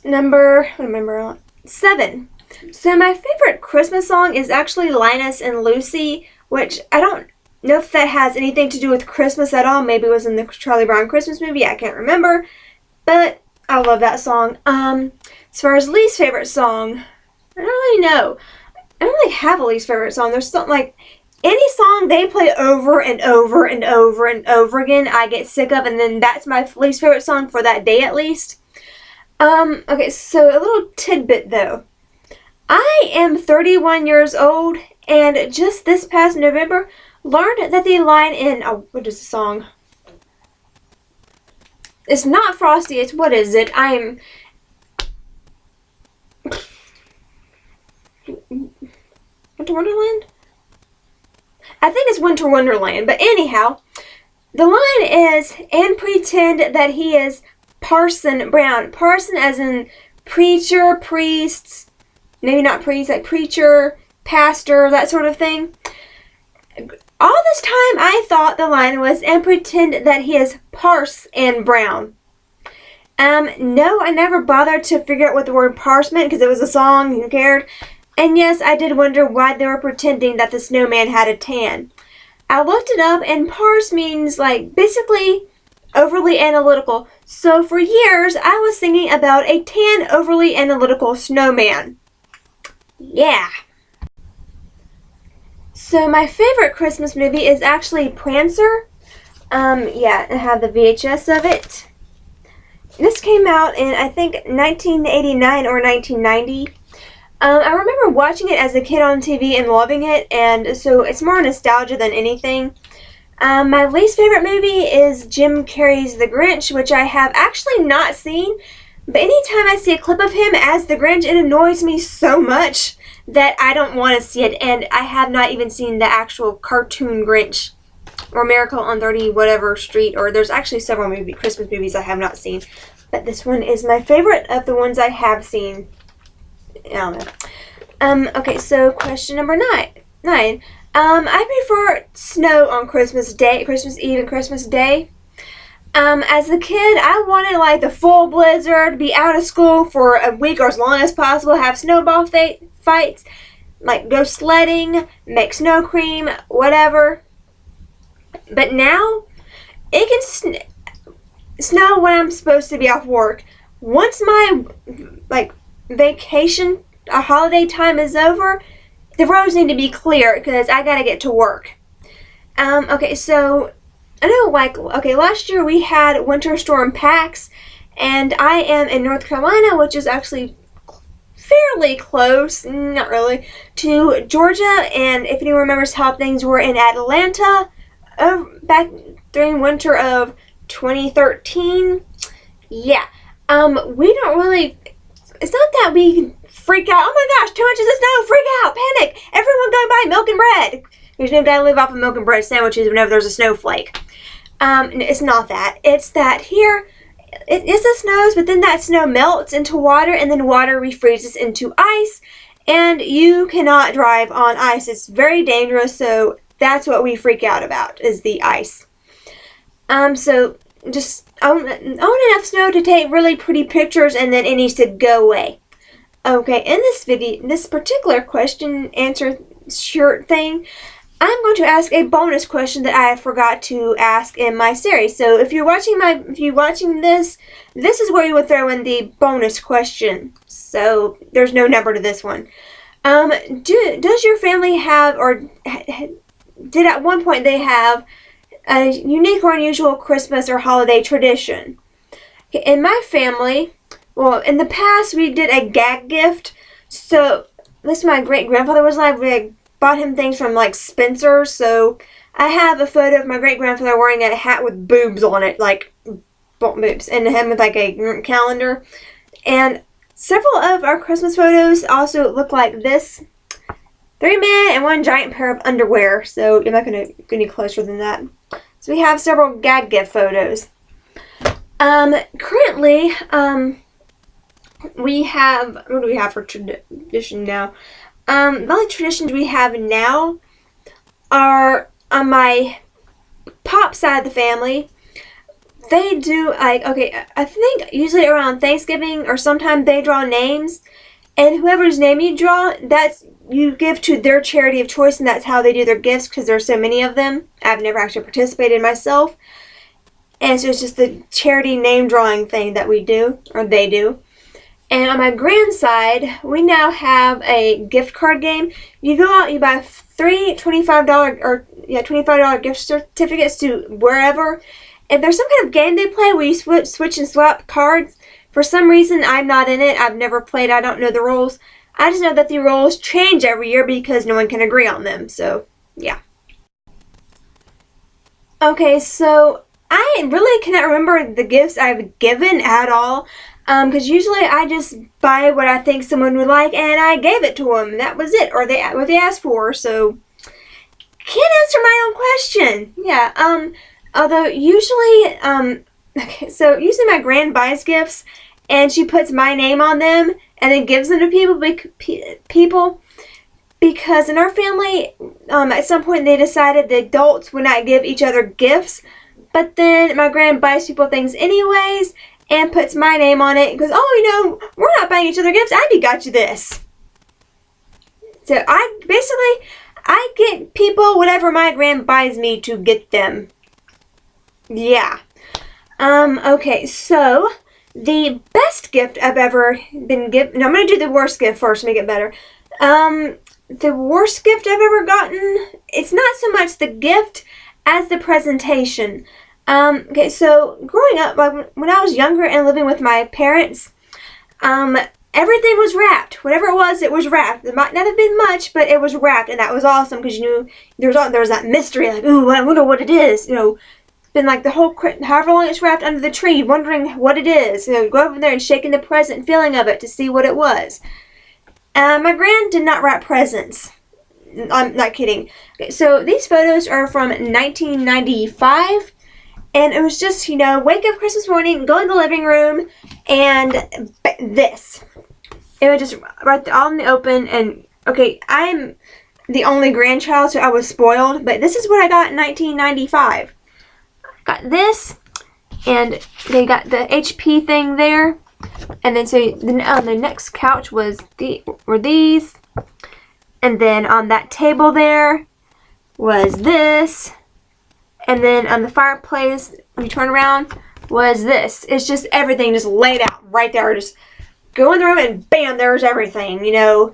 Number 7. So my favorite Christmas song is actually Linus and Lucy, which I don't know if that has anything to do with Christmas at all. Maybe it was in the Charlie Brown Christmas movie. I can't remember. But I love that song. As far as least favorite song, I don't really know. I don't really have a least favorite song. There's something like any song they play over and over and over and over again, I get sick of, and then that's my least favorite song for that day at least. Okay, so a little tidbit though. I am 31 years old, and just this past November, learned that the line in, what is the song? It's not Frosty, it's, what is it? Winter Wonderland? I think it's Winter Wonderland, but anyhow, the line is, and pretend that he is Parson Brown. Parson as in preacher, priests, maybe not priest, like preacher, pastor, that sort of thing. All this time I thought the line was, and pretend that he is Parson Brown. No, I never bothered to figure out what the word parse meant because it was a song, who cared? And yes, I did wonder why they were pretending that the snowman had a tan. I looked it up, and parse means, like, basically overly analytical. So for years, I was singing about a tan, overly analytical snowman. Yeah. So my favorite Christmas movie is actually Prancer. Yeah, I have the VHS of it. This came out in, I think, 1989 or 1990. I remember watching it as a kid on TV and loving it, and so it's more nostalgia than anything. My least favorite movie is Jim Carrey's The Grinch, which I have actually not seen, but anytime I see a clip of him as the Grinch, it annoys me so much that I don't want to see it, and I have not even seen the actual cartoon Grinch or Miracle on 30 whatever street, or there's actually several Christmas movies I have not seen, but this one is my favorite of the ones I have seen. I don't know. Okay, so question number 9. I prefer snow on Christmas Day, Christmas Eve and Christmas Day. As a kid, I wanted like the full blizzard, be out of school for a week or as long as possible, have snowball fights, like go sledding, make snow cream, whatever. But now, it can snow when I'm supposed to be off work. Once my, vacation, holiday time is over, the roads need to be clear because I gotta get to work. Okay, so I know, last year we had Winter Storm Pax, and I am in North Carolina, which is actually fairly close, not really, to Georgia, and if anyone remembers how things were in Atlanta back during winter of 2013, yeah, we don't really, it's not that we freak out, oh my gosh, 2 inches of snow, freak out, panic, everyone go buy milk and bread. There's no gotta live off of milk and bread sandwiches whenever there's a snowflake. It's not that. It's that here, it snows, but then that snow melts into water, and then water refreezes into ice, and you cannot drive on ice. It's very dangerous, so that's what we freak out about, is the ice. So just own enough snow to take really pretty pictures, and then it needs to go away. Okay, in this video, this particular question answer shirt thing, I'm going to ask a bonus question that I forgot to ask in my series. So if you're watching this, this is where you would throw in the bonus question. So there's no number to this one. Does your family have, or did at one point they have, a unique or unusual Christmas or holiday tradition? In my family, well, in the past we did a gag gift. So this my great-grandfather was alive. We bought him things from like Spencer's, so I have a photo of my great-grandfather wearing a hat with boobs on it, like boobs, and him with like a calendar. And several of our Christmas photos also look like this. 3 men and 1 giant pair of underwear, so I'm not going to get any closer than that. So we have several gag gift photos. Currently, we have, what do we have for tradition now? The only traditions we have now are on my pop side of the family. they do, like, okay, I think usually around Thanksgiving or sometime they draw names, and whoever's name you draw, that's you give to their charity of choice, and that's how they do their gifts because there's so many of them. I've never actually participated myself, and so it's just the charity name drawing thing that we do, or they do. And on my grand side, we now have a gift card game. You go out, you buy three $25 gift certificates to wherever. And there's some kind of game they play where you switch and swap cards. For some reason, I'm not in it. I've never played. I don't know the rules. I just know that the rules change every year because no one can agree on them. So, yeah. Okay, so I really cannot remember the gifts I've given at all. Because usually I just buy what I think someone would like and I gave it to them. That was it, or what they asked for. So can't answer my own question. Yeah. Although usually, okay, so usually my gran buys gifts and she puts my name on them and then gives them to people. Because in our family, at some point they decided the adults would not give each other gifts, but then my gran buys people things anyways. And puts my name on it and goes, oh, we're not buying each other gifts. I got you this. So I get people whatever my gran buys me to get them. Yeah. Okay, so the best gift I've ever been given. No, I'm going to do the worst gift first to make it better. The worst gift I've ever gotten, it's not so much the gift as the presentation. Okay, so growing up, like when I was younger and living with my parents, everything was wrapped. Whatever it was wrapped. It might not have been much, but it was wrapped, and that was awesome because you knew there was that mystery, like, ooh, I wonder what it is. It's been like the whole, however long it's wrapped under the tree, wondering what it is. Go over there and shaking the present feeling of it to see what it was. My gran did not wrap presents. I'm not kidding. Okay, so these photos are from 1995. And it was just, wake up Christmas morning, go in the living room, and this. It was just right there out in the open. And, okay, I'm the only grandchild, so I was spoiled. But this is what I got in 1995. Got this, and they got the HP thing there. And then, so on the next couch were these. And then on that table there was this. And then on the fireplace, when you turn around, was this. It's just everything just laid out right there. Just go in the room and bam, there's everything.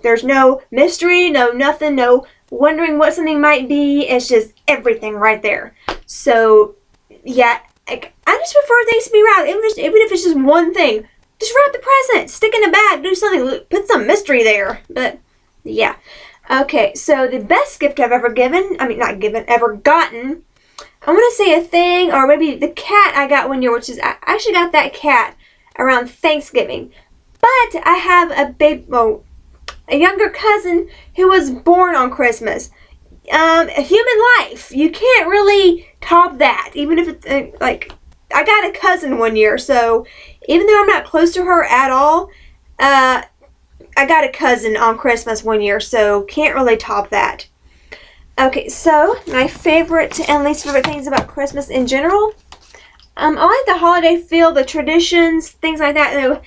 There's no mystery, no nothing, no wondering what something might be. It's just everything right there. So, yeah, I just prefer things to be wrapped. Even if it's just one thing. Just wrap the present. Stick in a bag. Do something. Put some mystery there. But, yeah. Okay, so the best gift I've ever ever gotten, I'm going to say a thing, or maybe the cat I got one year, which is, I actually got that cat around Thanksgiving. But I have a younger cousin who was born on Christmas. A human life. You can't really top that, even if it's, I got a cousin one year, so even though I'm not close to her at all, I got a cousin on Christmas one year, so can't really top that. Okay, so my favorite and least favorite things about Christmas in general. I like the holiday feel, the traditions, things like that.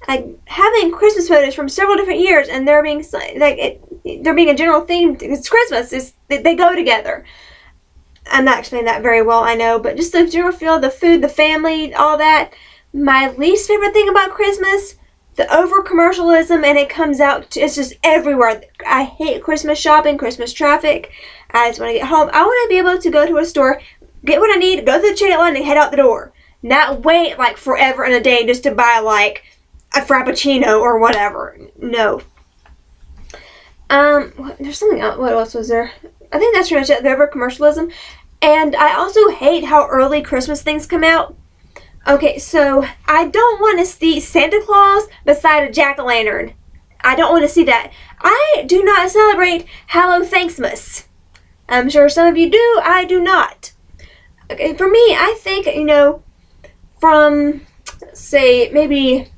Having Christmas photos from several different years, and there being a general theme. It's Christmas. They go together. I'm not explaining that very well, I know, but just the general feel, the food, the family, all that. My least favorite thing about Christmas, the over-commercialism, and it comes out, it's just everywhere. I hate Christmas shopping, Christmas traffic. I just want to get home. I want to be able to go to a store, get what I need, go to the checkout line, and head out the door. Not wait, forever and a day just to buy, a Frappuccino or whatever. No. There's something else. What else was there? I think that's pretty much it, the over-commercialism. And I also hate how early Christmas things come out. Okay, so I don't want to see Santa Claus beside a jack-o'-lantern. I don't want to see that. I do not celebrate Hallow Thanksmas. I'm sure some of you do. I do not. Okay, for me, I think, from, say, maybe